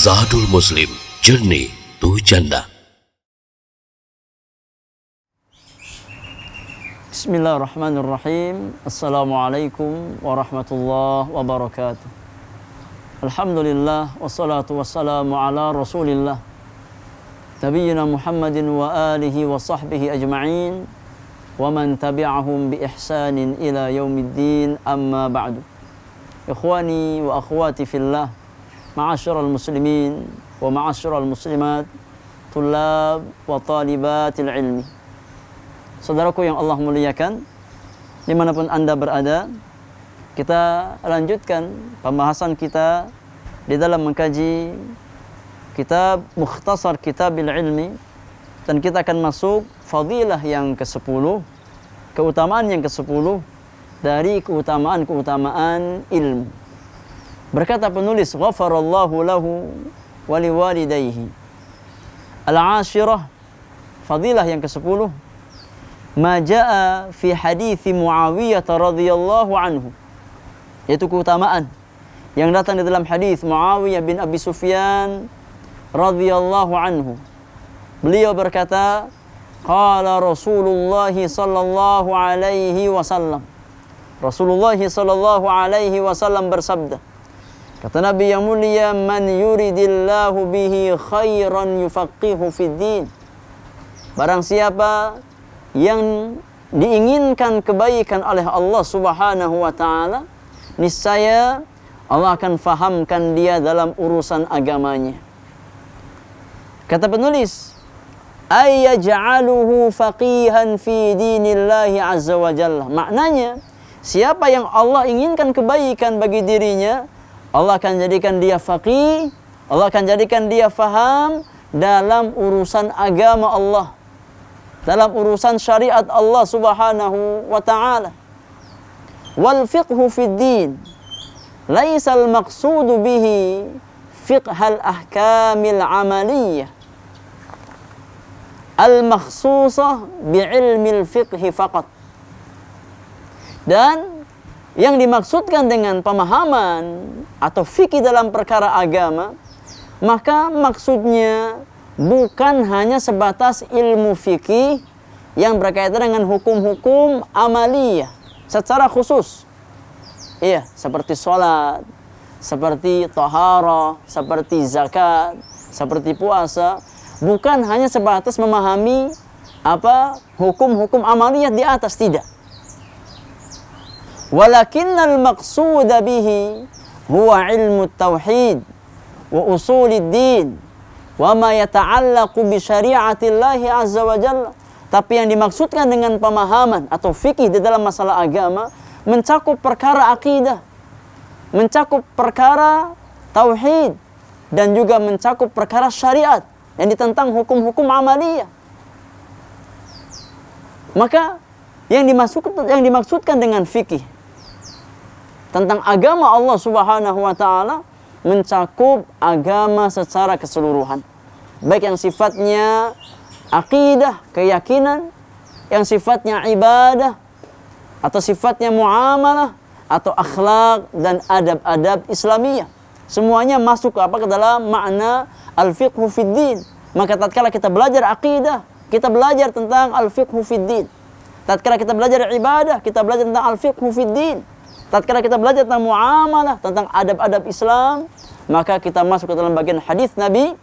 Zadul Muslim, Journey to Jannah. Bismillahirrahmanirrahim. Assalamualaikum warahmatullahi wabarakatuh. Alhamdulillah wassalatu wassalamu ala Rasulillah Nabiyyina Muhammadin wa alihi wa sahbihi ajma'in wa man tabi'ahum bi ihsanin ila yaumiddin, amma ba'du. Ikhwani wa akhwati fillah, ma'asyiral muslimin wa ma'asyiral muslimat, tullab wa talibatil ilmi. Saudaraku yang Allah muliakan, dimanapun Anda berada, kita lanjutkan pembahasan kita di dalam mengkaji kitab Mukhtasar Kitabil Ilmi, dan kita akan masuk fadilah yang ke-10, keutamaan yang ke-10 dari keutamaan-keutamaan ilmu. Berkata penulis, ghafarallahu lahu wa liwalidayhi. Al-ashirah, fadilah yang ke-10, ma jaa fi hadithi Muawiyah radhiyallahu anhu, yaitu keutamaan yang datang di dalam hadis Muawiyah bin Abi Sufyan radhiyallahu anhu. Beliau berkata, qala Rasulullah sallallahu alaihi wasallam. Rasulullah sallallahu alaihi wasallam bersabda, kata Nabi yang mulia, man yuridillahu bihi khairan yufaqihu fid din. Barang siapa yang diinginkan kebaikan oleh Allah Subhanahu wa taala, niscaya Allah akan fahamkan dia dalam urusan agamanya. Kata penulis, ayyaj'aluhu faqihan fi dinillahi azza wa jalla. Maknanya, siapa yang Allah inginkan kebaikan bagi dirinya, Allah akan jadikan dia faqih, Allah akan jadikan dia faham dalam urusan agama Allah, dalam urusan syariat Allah Subhanahu wa ta'ala. Wal fiqhu fid din laisa al maqsudu bihi fiqhal ahkamil amaliyah al makhsusah bi'ilmil fiqhi faqat. Dan yang dimaksudkan dengan pemahaman atau fikih dalam perkara agama, maka maksudnya bukan hanya sebatas ilmu fikih yang berkaitan dengan hukum-hukum amaliyah secara khusus. Iya, seperti sholat, seperti taharah, seperti zakat, seperti puasa. Bukan hanya sebatas memahami hukum-hukum amaliyah di atas, tidak. Walakinnal maqsuda bihi huwa ilmu tauhid wa usulid din wa ma yata'allaqu bi syari'atillahi azza wa jalla. Tapi yang dimaksudkan dengan pemahaman atau fikih di dalam masalah agama mencakup perkara akidah, mencakup perkara tauhid, dan juga mencakup perkara syariat yang ditentang hukum-hukum amaliyah. Maka yang dimaksudkan dengan fikih tentang agama Allah Subhanahu wa ta'ala mencakup agama secara keseluruhan, baik yang sifatnya akidah, keyakinan, yang sifatnya ibadah, atau sifatnya muamalah, atau akhlak dan adab-adab Islamiyah. Semuanya masuk ke dalam makna al-fiqhu fid din. Maka tatkala kita belajar akidah, kita belajar tentang al-fiqhu fid din. Tatkala kita belajar ibadah, kita belajar tentang al-fiqhu fid din. Tatkala kita belajar tentang muamalah, tentang adab-adab Islam, maka kita masuk ke dalam bagian hadis Nabi,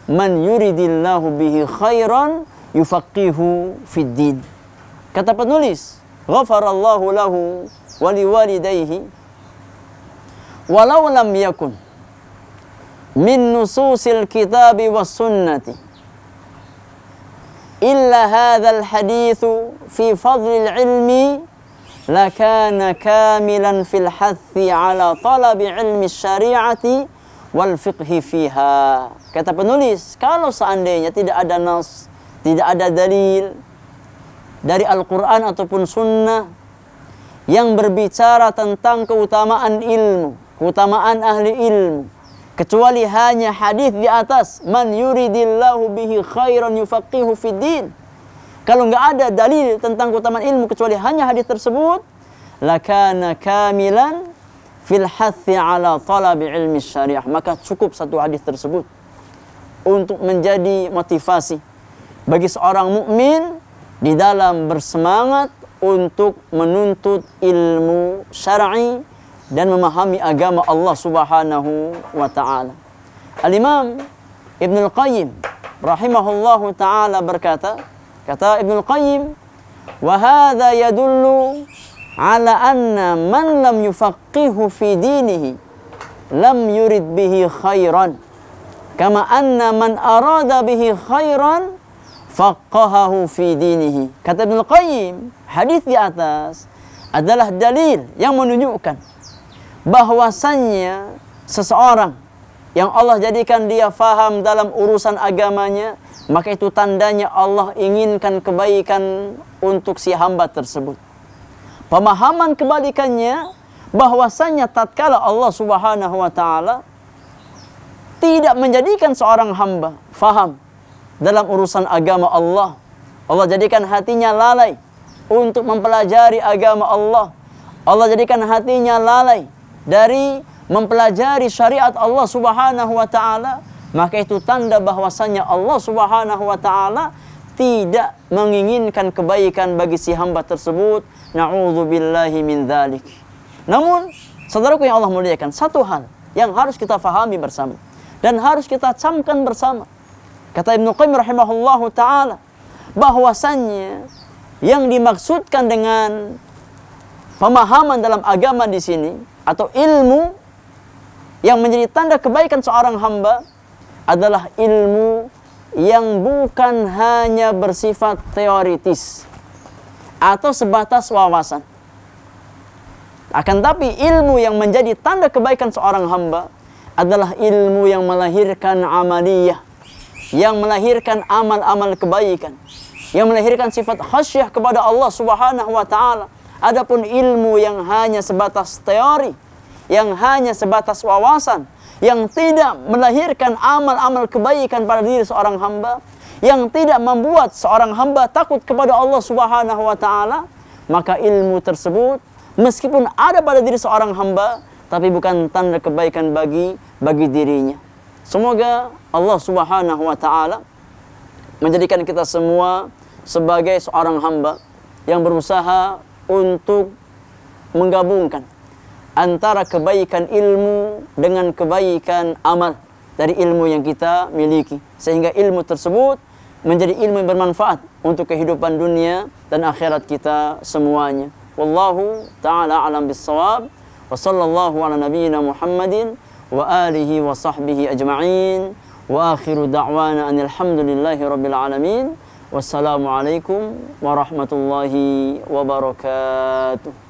man yuridillahu bihi khairan yufaqihu fid din. Kata penulis, ghafarallahu lahu wa liwalidayhi walau lam yakun min nususil kitabi was sunnati illa hadzal haditsu fi fadlil ilmi lakana kamilan fil hathi ala talabi ilmi syari'ati wal fiqhi fiha. Kata penulis, kalau seandainya tidak ada nas, tidak ada dalil dari Al-Quran ataupun sunnah yang berbicara tentang keutamaan ilmu, keutamaan ahli ilmu, kecuali hanya hadis di atas, man yuridillahu bihi khairan yufaqihu fid din. Kalau enggak ada dalil tentang keutamaan ilmu kecuali hanya hadis tersebut, lakana kamilan fil hathi ala talabi ilmi syariah. Maka cukup satu hadis tersebut untuk menjadi motivasi bagi seorang mukmin di dalam bersemangat untuk menuntut ilmu syar'i dan memahami agama Allah Subhanahu wa taala. Al-Imam Ibnul Qayyim rahimahullahu taala berkata, kata Ibnul Qayyim, wa hadza yadullu ala anna man lam yufaqihu fi dinihi lam yurid bihi khairan kama anna man arada bihi khairan faqahahu fi dinihi. Kata Ibnul Qayyim, hadis di atas adalah dalil yang menunjukkan bahwasannya seseorang yang Allah jadikan dia faham dalam urusan agamanya, maka itu tandanya Allah inginkan kebaikan untuk si hamba tersebut. Pemahaman kebalikannya, bahwasannya tatkala Allah Subhanahu wa taala tidak menjadikan seorang hamba faham dalam urusan agama Allah, Allah jadikan hatinya lalai untuk mempelajari agama Allah. Allah jadikan hatinya lalai dari mempelajari syariat Allah Subhanahu wa taala, maka itu tanda bahwasannya Allah Subhanahu wa taala tidak menginginkan kebaikan bagi si hamba tersebut. Na'udzubillahi min dzalik. Namun, saudaraku yang Allah muliakan, satu hal yang harus kita fahami bersama dan harus kita camkan bersama. Kata Ibnu Qayyim rahimahullahu taala, bahwasannya yang dimaksudkan dengan pemahaman dalam agama di sini atau ilmu yang menjadi tanda kebaikan seorang hamba adalah ilmu yang bukan hanya bersifat teoritis atau sebatas wawasan. Akan tapi ilmu yang menjadi tanda kebaikan seorang hamba adalah ilmu yang melahirkan amaliyah, yang melahirkan amal-amal kebaikan, yang melahirkan sifat khasyah kepada Allah Subhanahu wa taala. Adapun ilmu yang hanya sebatas teori, yang hanya sebatas wawasan, yang tidak melahirkan amal-amal kebaikan pada diri seorang hamba, yang tidak membuat seorang hamba takut kepada Allah Subhanahu wa taala, maka ilmu tersebut meskipun ada pada diri seorang hamba, tapi bukan tanda kebaikan bagi dirinya. Semoga Allah Subhanahu wa taala menjadikan kita semua sebagai seorang hamba yang berusaha untuk menggabungkan antara kebaikan ilmu dengan kebaikan amal dari ilmu yang kita miliki, sehingga ilmu tersebut menjadi ilmu yang bermanfaat untuk kehidupan dunia dan akhirat kita semuanya. Wallahu ta'ala alam bis-shawab. Wa sallallahu ala nabiyyina Muhammadin wa alihi wa sahbihi ajma'in. Wa akhiru da'wana anil hamdulillahi rabbil alamin. Wassalamu alaikum warahmatullahi wabarakatuh.